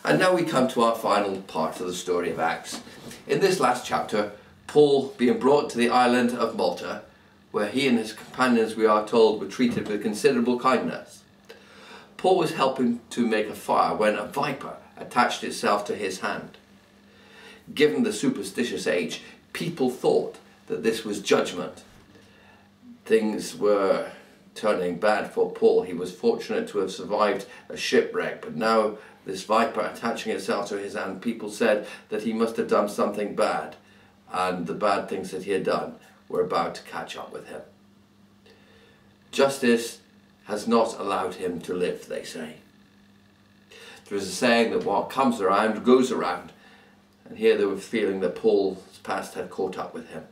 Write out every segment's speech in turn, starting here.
And now we come to our final part of the story of Acts. In this last chapter, Paul being brought to the island of Malta, where he and his companions, we are told, were treated with considerable kindness. Paul was helping to make a fire when a viper attached itself to his hand. Given the superstitious age, people thought that this was judgment. Things were turning bad for Paul. He was fortunate to have survived a shipwreck, but now this viper attaching itself to his hand, people said that he must have done something bad, and the bad things that he had done were about to catch up with him. Justice has not allowed him to live, they say. There is a saying that what comes around goes around, and here they were feeling that Paul's past had caught up with him.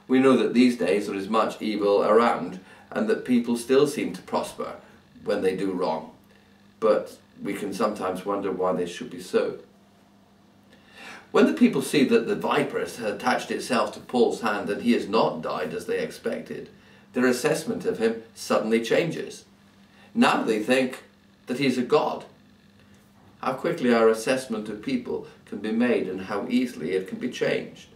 We know that these days there is much evil around, and that people still seem to prosper when they do wrong, but we can sometimes wonder why this should be so. When the people see that the viper has attached itself to Paul's hand and he has not died as they expected, their assessment of him suddenly changes. Now they think that he's a god. How quickly our assessment of people can be made and how easily it can be changed.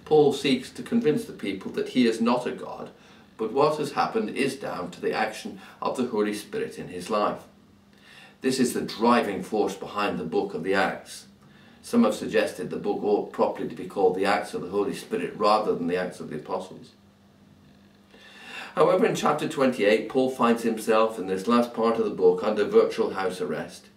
Paul seeks to convince the people that he is not a god, but what has happened is down to the action of the Holy Spirit in his life. This is the driving force behind the book of the Acts. Some have suggested the book ought properly to be called the Acts of the Holy Spirit rather than the Acts of the Apostles. However, in chapter 28, Paul finds himself in this last part of the book under virtual house arrest.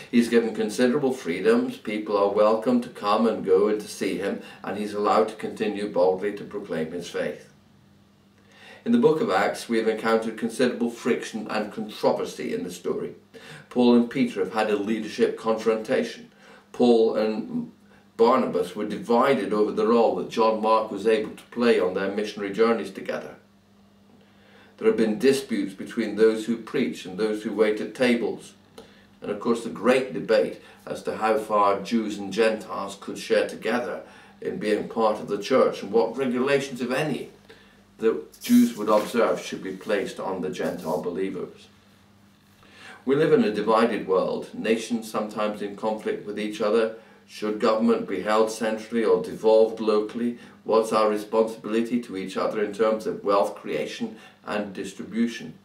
He's given considerable freedoms, people are welcome to come and go and to see him, and he's allowed to continue boldly to proclaim his faith. In the book of Acts, we have encountered considerable friction and controversy in the story. Paul and Peter have had a leadership confrontation. Paul and Barnabas were divided over the role that John Mark was able to play on their missionary journeys together. There have been disputes between those who preach and those who wait at tables. And of course the great debate as to how far Jews and Gentiles could share together in being part of the church and what regulations, if any, the Jews would observe should be placed on the Gentile believers. We live in a divided world, nations sometimes in conflict with each other. Should government be held centrally or devolved locally? What's our responsibility to each other in terms of wealth creation and distribution?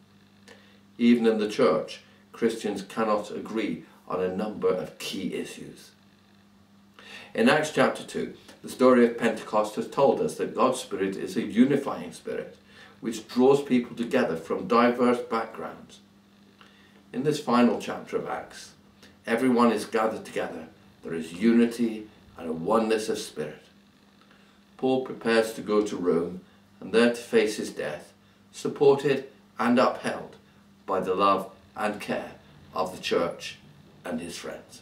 Even in the church, Christians cannot agree on a number of key issues. In Acts chapter 2, the story of Pentecost has told us that God's Spirit is a unifying Spirit, which draws people together from diverse backgrounds. In this final chapter of Acts, everyone is gathered together. There is unity and a oneness of spirit. Paul prepares to go to Rome and there to face his death, supported and upheld by the love and care of the church and his friends.